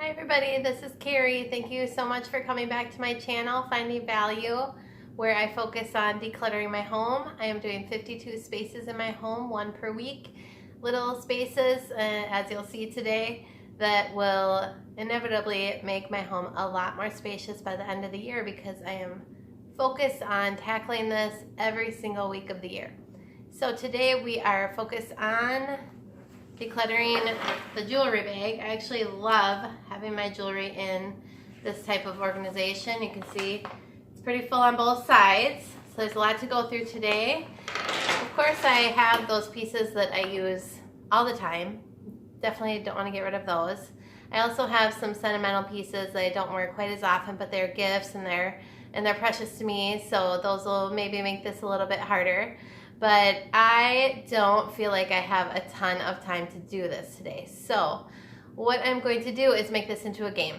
Hi everybody, this is Carrie. Thank you so much for coming back to my channel, Finding Value, where I focus on decluttering my home. I am doing 52 spaces in my home, one per week. Little spaces, as you'll see today, that will inevitably make my home a lot more spacious by the end of the year because I am focused on tackling this every single week of the year. So today we are focused on decluttering the jewelry bag. I actually love having my jewelry in this type of organization. You can see it's pretty full on both sides, so there's a lot to go through today. Of course, I have those pieces that I use all the time. Definitely don't want to get rid of those. I also have some sentimental pieces that I don't wear quite as often, but they're gifts and they're precious to me, so those will maybe make this a little bit harder. But I don't feel like I have a ton of time to do this today. So what I'm going to do is make this into a game.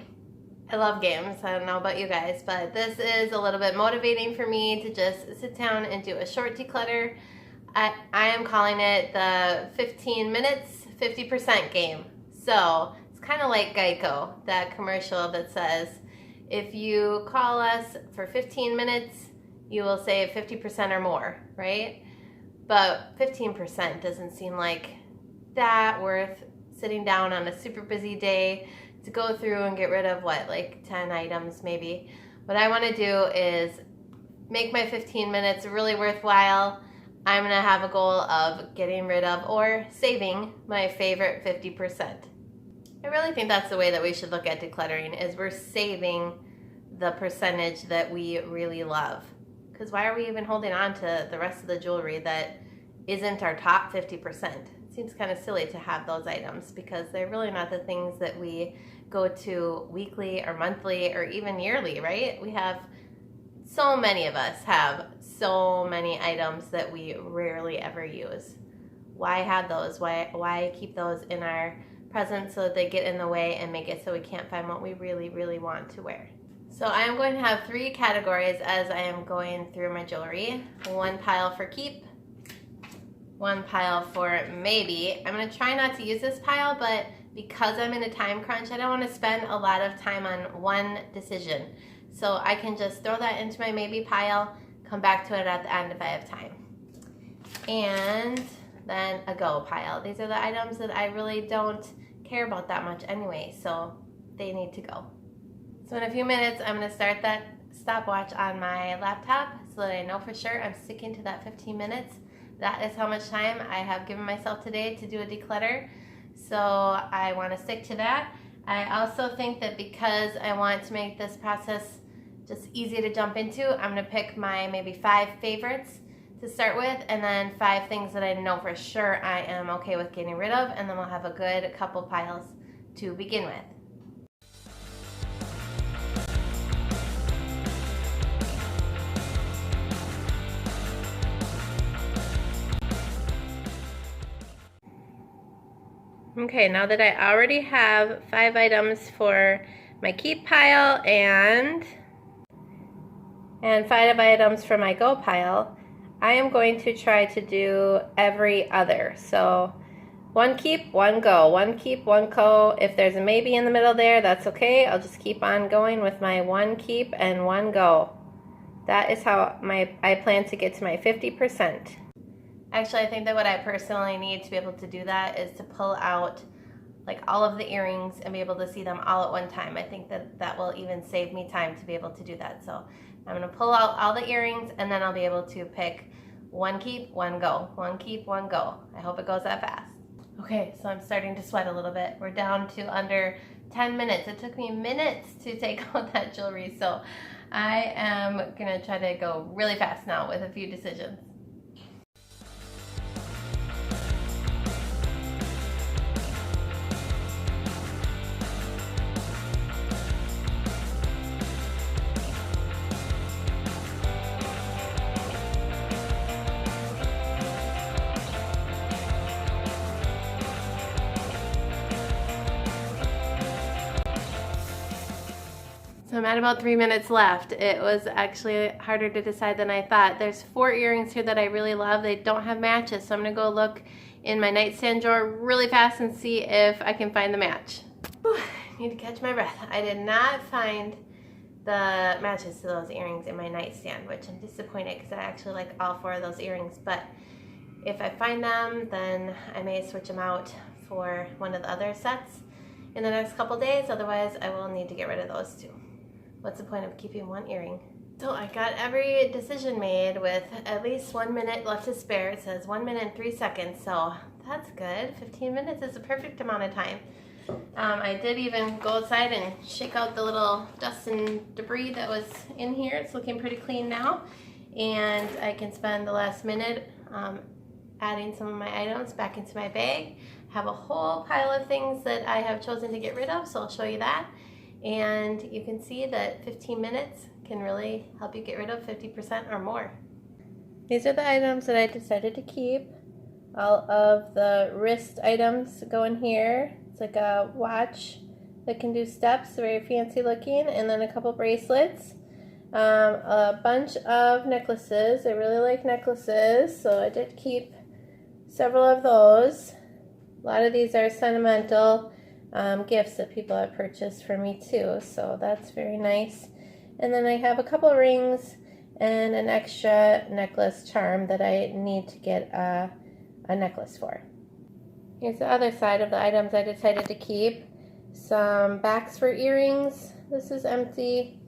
I love games. I don't know about you guys, but this is a little bit motivating for me to just sit down and do a short declutter. I am calling it the 15 minutes, 50% game. So it's kind of like Geico, that commercial that says, if you call us for 15 minutes, you will save 50% or more, right? But 15% doesn't seem like that worth sitting down on a super busy day to go through and get rid of what, like 10 items maybe. What I want to do is make my 15 minutes really worthwhile. I'm going to have a goal of getting rid of or saving my favorite 50%. I really think that's the way that we should look at decluttering, is we're saving the percentage that we really love. Because why are we even holding on to the rest of the jewelry that isn't our top 50%? It seems kind of silly to have those items because they're really not the things that we go to weekly or monthly or even yearly, right? We have, so many of us have so many items that we rarely ever use. Why have those? Why keep those in our present so that they get in the way and make it so we can't find what we really, really want to wear? So I am going to have 3 categories as I am going through my jewelry. One pile for keep, one pile for maybe. I'm going to try not to use this pile, but because I'm in a time crunch, I don't want to spend a lot of time on one decision. So I can just throw that into my maybe pile, come back to it at the end if I have time. And then a go pile. These are the items that I really don't care about that much anyway, so they need to go. So in a few minutes, I'm going to start that stopwatch on my laptop so that I know for sure I'm sticking to that 15 minutes. That is how much time I have given myself today to do a declutter. So I want to stick to that. I also think that because I want to make this process just easy to jump into, I'm going to pick my maybe 5 favorites to start with, and then 5 things that I know for sure I am okay with getting rid of, and then we'll have a good couple piles to begin with. Okay, now that I already have 5 items for my keep pile and 5 items for my go pile, I am going to try to do every other. So 1 keep, 1 go, 1 keep, 1 go. If there's a maybe in the middle there, that's okay. I'll just keep on going with my 1 keep and 1 go. That is how I plan to get to my 50%. Actually, I think that what I personally need to be able to do that is to pull out like all of the earrings and be able to see them all at one time. I think that that will even save me time to be able to do that. So I'm going to pull out all the earrings and then I'll be able to pick 1 keep, 1 go, 1 keep, 1 go. I hope it goes that fast. Okay, so I'm starting to sweat a little bit. We're down to under 10 minutes. It took me minutes to take out that jewelry, so I am going to try to go really fast now with a few decisions. So I'm at about 3 minutes left. It was actually harder to decide than I thought. There's 4 earrings here that I really love. They don't have matches, so I'm gonna go look in my nightstand drawer really fast and see if I can find the match. Whew. need to catch my breath. I did not find the matches to those earrings in my nightstand, which I'm disappointed because I actually like all 4 of those earrings. But if I find them, then I may switch them out for one of the other sets in the next couple days. Otherwise, I will need to get rid of those too. What's the point of keeping one earring? So I got every decision made with at least 1 minute left to spare. It says 1 minute and 3 seconds, so that's good. 15 minutes is the perfect amount of time. I did even go outside and shake out the little dust and debris that was in here. It's looking pretty clean now. And I can spend the last minute adding some of my items back into my bag. I have a whole pile of things that I have chosen to get rid of, so I'll show you that. And you can see that 15 minutes can really help you get rid of 50% or more. These are the items that I decided to keep. All of the wrist items go in here. It's like a watch that can do steps, very fancy looking, and then a couple bracelets. A bunch of necklaces. I really like necklaces, so I did keep several of those. A lot of these are sentimental gifts that people have purchased for me too, so that's very nice. And then I have a couple rings and an extra necklace charm that I need to get a necklace for. Here's the other side of the items I decided to keep. Some backs for earrings. This is empty.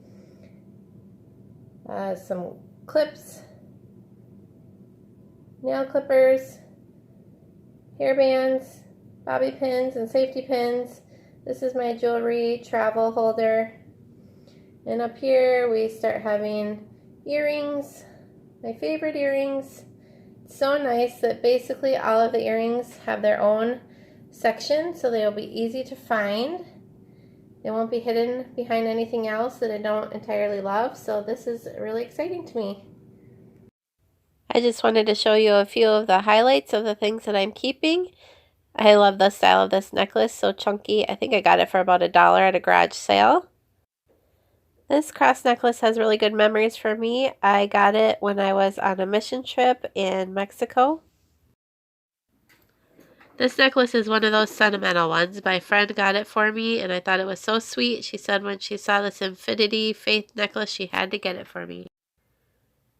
Some clips, nail clippers, hair bands, bobby pins, and safety pins. This is my jewelry travel holder. And up here we start having earrings, my favorite earrings. It's so nice that basically all of the earrings have their own section, so they'll be easy to find. They won't be hidden behind anything else that I don't entirely love, so this is really exciting to me. I just wanted to show you a few of the highlights of the things that I'm keeping. I love the style of this necklace, so chunky. I think I got it for about $1 at a garage sale. This cross necklace has really good memories for me. I got it when I was on a mission trip in Mexico. This necklace is one of those sentimental ones. My friend got it for me, and I thought it was so sweet. She said when she saw this Infinity Faith necklace, she had to get it for me.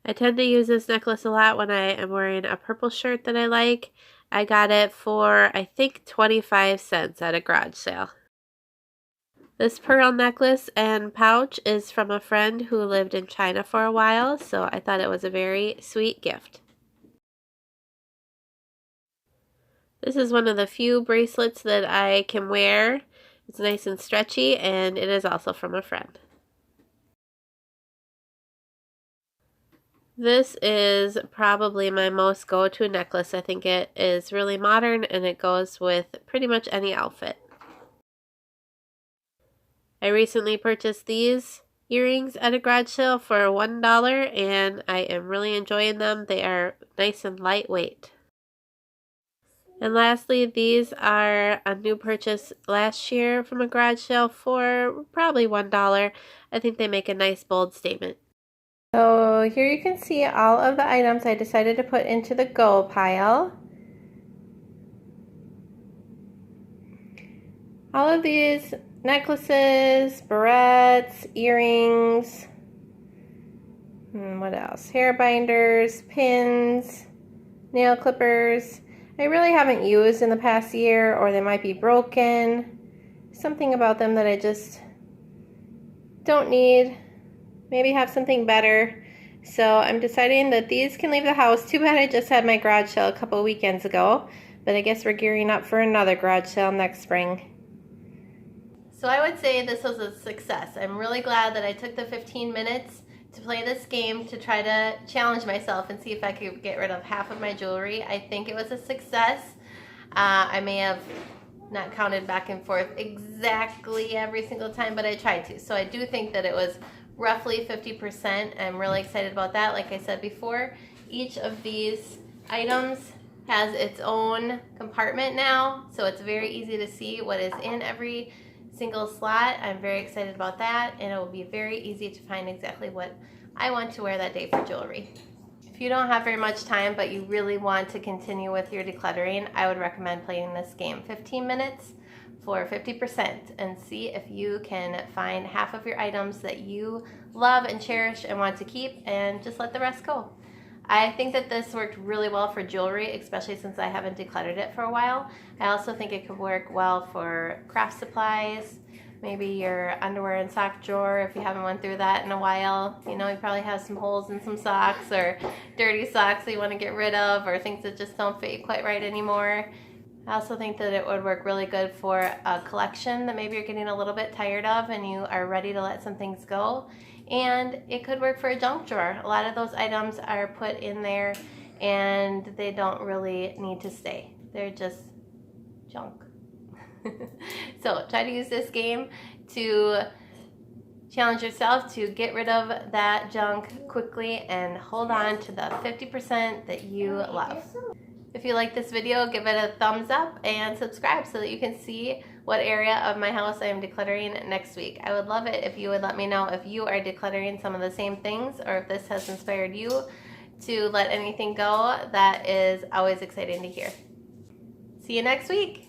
I tend to use this necklace a lot when I am wearing a purple shirt that I like. I got it for, I think, 25 cents at a garage sale. This pearl necklace and pouch is from a friend who lived in China for a while, so I thought it was a very sweet gift. This is one of the few bracelets that I can wear. It's nice and stretchy, and it is also from a friend. This is probably my most go-to necklace. I think it is really modern, and it goes with pretty much any outfit. I recently purchased these earrings at a garage sale for $1, and I am really enjoying them. They are nice and lightweight. And lastly, these are a new purchase last year from a garage sale for probably $1. I think they make a nice bold statement. So here you can see all of the items I decided to put into the go pile. All of these necklaces, barrettes, earrings, what else? Hair binders, pins, nail clippers. I really haven't used in the past year, or they might be broken. Something about them that I just don't need. Maybe have something better. So I'm deciding that these can leave the house. Too bad I just had my garage sale a couple weekends ago, but I guess we're gearing up for another garage sale next spring. So I would say this was a success. I'm really glad that I took the 15 minutes to play this game to try to challenge myself and see if I could get rid of half of my jewelry. I think it was a success. I may have not counted back and forth exactly every single time, but I tried to. So I do think that it was roughly 50%. I'm really excited about that. Like I said before, each of these items has its own compartment now, so it's very easy to see what is in every single slot. I'm very excited about that, and it will be very easy to find exactly what I want to wear that day for jewelry. If you don't have very much time but you really want to continue with your decluttering, I would recommend playing this game. 15 minutes for 50% and see if you can find half of your items that you love and cherish and want to keep, and just let the rest go. I think that this worked really well for jewelry, especially since I haven't decluttered it for a while. I also think it could work well for craft supplies, maybe your underwear and sock drawer if you haven't went through that in a while. You know, you probably have some holes in some socks or dirty socks that you want to get rid of, or things that just don't fit you quite right anymore. I also think that it would work really good for a collection that maybe you're getting a little bit tired of and you are ready to let some things go. And it could work for a junk drawer. A lot of those items are put in there and they don't really need to stay. They're just junk. So try to use this game to challenge yourself to get rid of that junk quickly and hold on to the 50% that you love. If you like this video, give it a thumbs up and subscribe so that you can see what area of my house I am decluttering next week. I would love it if you would let me know if you are decluttering some of the same things, or if this has inspired you to let anything go. That is always exciting to hear. See you next week.